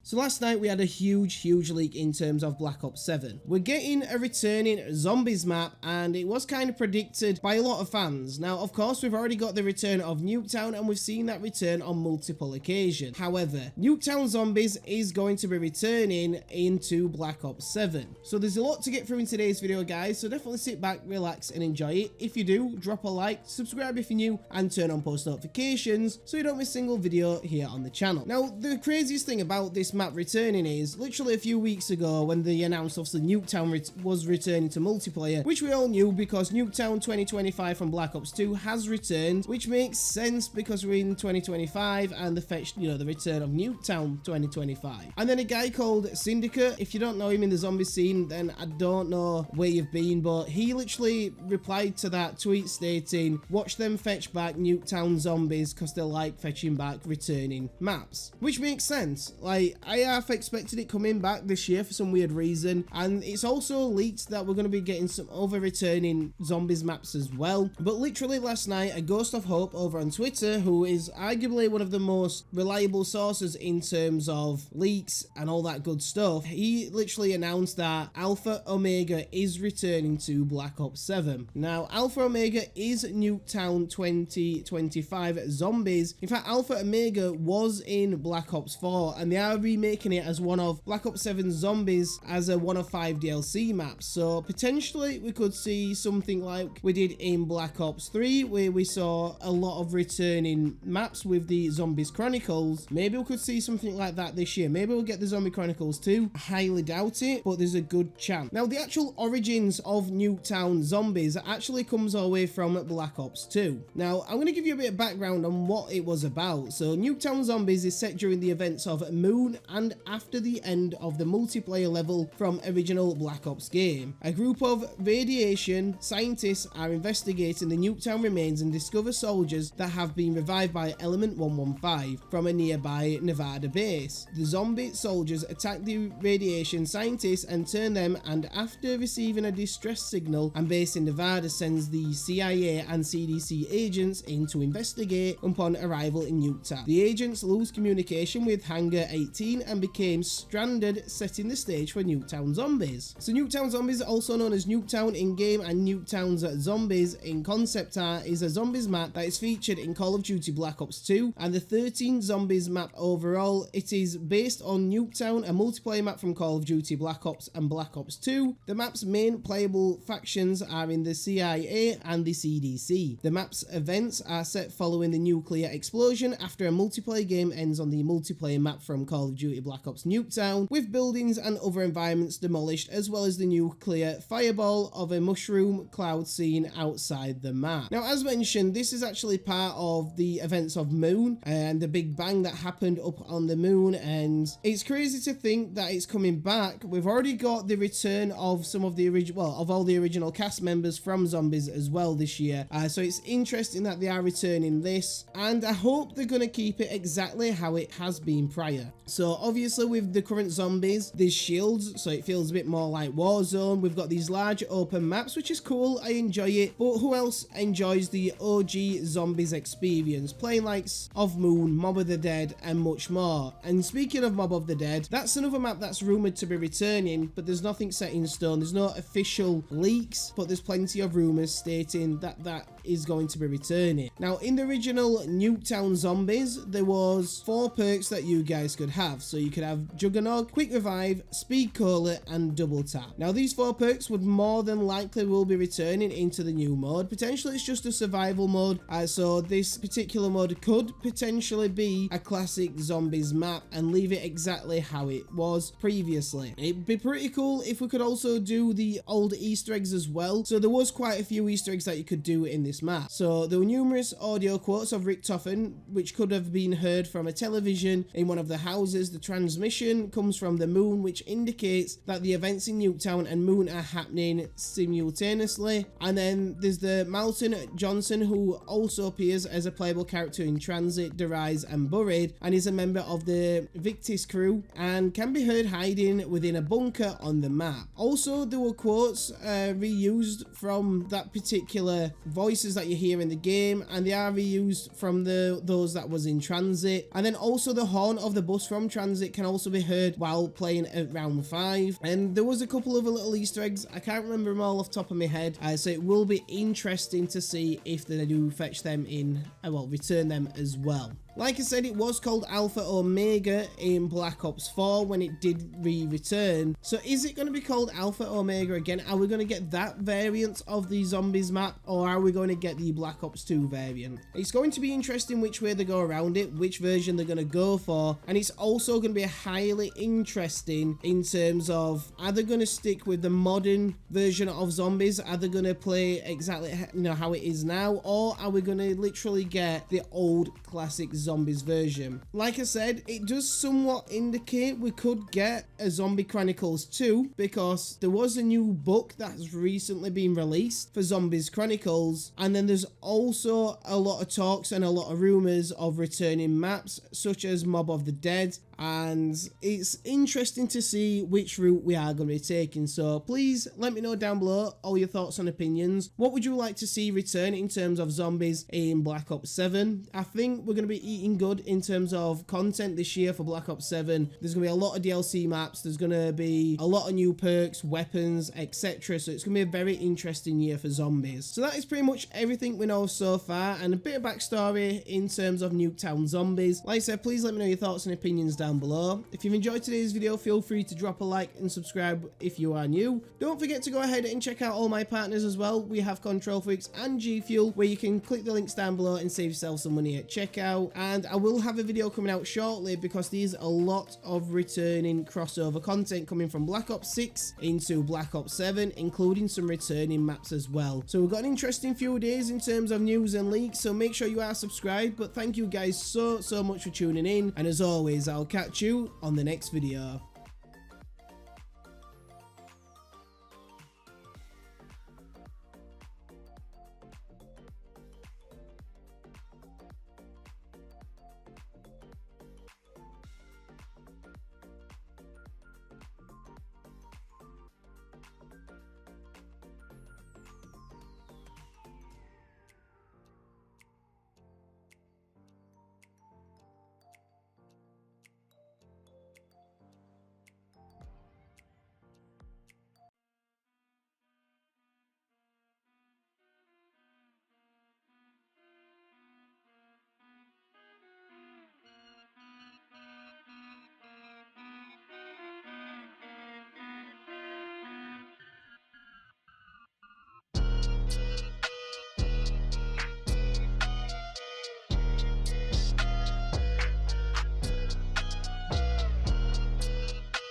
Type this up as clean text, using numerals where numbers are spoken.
So last night we had a huge leak in terms of Black Ops 7. We're getting a returning zombies map, and it was kind of predicted by a lot of fans. Now, of course, we've already got the return of Nuketown, and we've seen that return on multiple occasions. However, Nuketown Zombies is going to be returning into Black Ops 7. So there's a lot to get through in today's video, guys, so definitely sit back, relax, and enjoy it. If you do, drop a like, subscribe if you're new, and turn on post notifications so you don't miss a single video here on the channel. Now, the craziest thing about this map returning is literally a few weeks ago when they announced obviously Nuketown was returning to multiplayer, which we all knew because Nuketown 2025 from Black Ops 2 has returned, which makes sense because we're in 2025 and the fetched, the return of Nuketown 2025. And then a guy called Syndicate, if you don't know him in the zombie scene, then I don't know where you've been, but he literally replied to that tweet stating, watch them fetch back Nuketown Zombies because they like fetching back returning maps, which makes sense. Like, I half expected it coming back this year for some weird reason, and it's also leaked that we're going to be getting some other returning zombies maps as well. But literally last night, a Ghost of Hope over on Twitter, who is arguably one of the most reliable sources in terms of leaks and all that good stuff, he literally announced that Alpha Omega is returning to Black Ops 7. Now, Alpha Omega is Nuketown 2025 Zombies. In fact, Alpha Omega was in Black Ops 4, and they are remaking it as one of Black Ops 7 Zombies as a 1 of 5 DLC maps. So potentially we could see something like we did in Black Ops 3, where we saw a lot of returning maps with the Zombies Chronicles. Maybe we could see something like that this year. Maybe we'll get the Zombie Chronicles 2. I highly doubt it, but there's a good chance. Now, the actual origins of Nuketown Zombies actually comes all the way from Black Ops 2. Now, I'm going to give you a bit of background on what it was about. So Nuketown Zombies is set during the events of Moon and after the end of the multiplayer level from original Black Ops game. A group of radiation scientists are investigating the Nuketown remains and discover soldiers that have been revived by Element 115 from a nearby Nevada base. The zombie soldiers attack the radiation scientists and turn them, and after receiving a distress signal, and base in Nevada sends the CIA and CDC agents in to investigate upon arrival in Nuketown. The agents lose communication with Hangar 18 and became stranded, setting the stage for Nuketown Zombies. So Nuketown Zombies, also known as Nuketown in-game and Nuketown's Zombies in concept art, is a zombies map that is featured in Call of Duty Black Ops 2 and the 13 Zombies map overall. It is based on Nuketown, a multiplayer map from Call of Duty Black Ops and Black Ops 2. The map's main playable factions are in the CIA and the CDC. The map's events are set following the nuclear explosion after a multiplayer game ends on the multiplayer map from Call of Duty Black Ops Nuketown, with buildings and other environments demolished, as well as the nuclear fireball of a mushroom cloud scene outside the map. Now, as mentioned, this is actually part of the events of Moon and the Big Bang that happened up on the moon, and it's crazy to think that it's coming back. We've already got the return of some of the original, well, of all the original cast members from Zombies as well this year. So it's interesting that they are returning this, and I hope they're going to keep it exactly how it has been prior. So obviously with the current Zombies, there's shields, so it feels a bit more like Warzone. We've got these large open maps, which is cool. I enjoy it, but who else enjoys the OG Zombies experience? Playing likes of Moon, Mob of the Dead, and much more. And speaking of Mob of the Dead, that's another map that's rumored to be returning, but there's nothing set in stone. There's no official leaks, but there's plenty of rumors stating that that is going to be returning. Now, in the original Nuketown Zombies, there was 4 perks that you guys could have. So you could have Juggernaut, Quick Revive, Speed Cola, and Double Tap. Now, these 4 perks would more than likely will be returning into the new mode. Potentially it's just a survival mode, so this particular mode could potentially be a classic Zombies map and leave it exactly how it was previously. It'd be pretty cool if we could also do the old Easter eggs as well. So there was quite a few Easter eggs that you could do in this map. So there were numerous audio quotes of Rick Toffen, which could have been heard from a television in one of the houses. The transmission comes from the moon, which indicates that the events in Nuketown and Moon are happening simultaneously. And then there's the Malton Johnson, who also appears as a playable character in Transit, The Rise, and Buried, and is a member of the Victis crew and can be heard hiding within a bunker on the map. Also, there were quotes reused from that particular voices voices that you hear in the game, and they are reused from those that was in Transit. And then also the horn of the bus from Transit can also be heard while playing at round 5. And there was a couple of little Easter eggs. I can't remember them all off the top of my head. So it will be interesting to see if they do fetch them in, well, return them as well. Like I said, it was called Alpha Omega in Black Ops 4 when it did return. So is it going to be called Alpha Omega again? Are we going to get that variant of the zombies map, or are we going to get the Black Ops 2 variant? It's going to be interesting which way they go around it, which version they're going to go for. And it's also going to be highly interesting in terms of, are they going to stick with the modern version of zombies? Are they going to play exactly how it is now? Or are we going to literally get the old classic zombies version? Like I said, it does somewhat indicate we could get a Zombie Chronicles 2, because there was a new book that's recently been released for Zombies Chronicles, and then there's also a lot of talks and a lot of rumors of returning maps such as Mob of the Dead, and it's interesting to see which route we are going to be taking. So please let me know down below all your thoughts and opinions. What would you like to see return in terms of zombies in Black Ops 7? I think we're going to be eating good in terms of content this year for Black Ops 7. There's going to be a lot of DLC maps, there's going to be a lot of new perks, weapons, etc. So it's going to be a very interesting year for zombies. So that is pretty much everything we know so far, and a bit of backstory in terms of Nuketown zombies. Like I said, please let me know your thoughts and opinions down below. If you've enjoyed today's video, feel free to drop a like and subscribe if you are new. Don't forget to go ahead and check out all my partners as well. We have Control Freaks and G Fuel, where you can click the links down below and save yourself some money at checkout. And I will have a video coming out shortly, because there's a lot of returning crossover content coming from Black Ops 6 into Black Ops 7, including some returning maps as well. So we've got an interesting few days in terms of news and leaks, so make sure you are subscribed. But thank you guys so much for tuning in, and as always, I'll catch you on the next video.